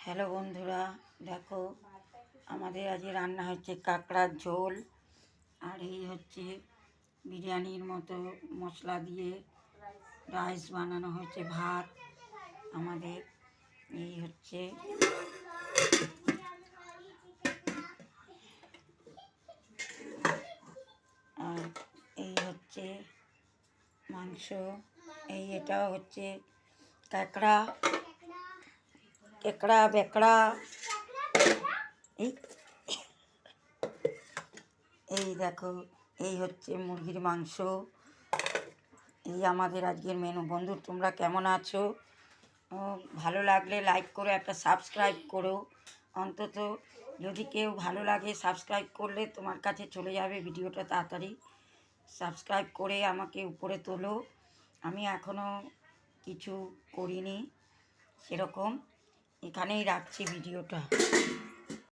Hello বন্ধুরা, দেখো আমাদের আজকে রান্না হচ্ছে কাঁকড়ার ঝোল। আর এই হচ্ছে বিরিয়ানির মতো মশলা দিয়ে রাইস বানানো হয়েছে, ভাত আমাদের। এই হচ্ছে আর এই হচ্ছে মাংস। এটাও হচ্ছে কাঁকড়া, কেকড়া বেকড়া। এই এই দেখো, এই হচ্ছে মুরগির মাংস। এই আমাদের আজকের মেনু। বন্ধু, তোমরা কেমন আছো? ভালো লাগলে লাইক করো, একটা সাবস্ক্রাইব করো অন্তত। যদি কেউ ভালো লাগে, সাবস্ক্রাইব করলে তোমার কাছে চলে যাবে ভিডিওটা তাড়াতাড়ি। সাবস্ক্রাইব করে আমাকে উপরে তোলো। আমি এখনও কিছু করিনি সেরকম। এখানেই রাখছি ভিডিওটা।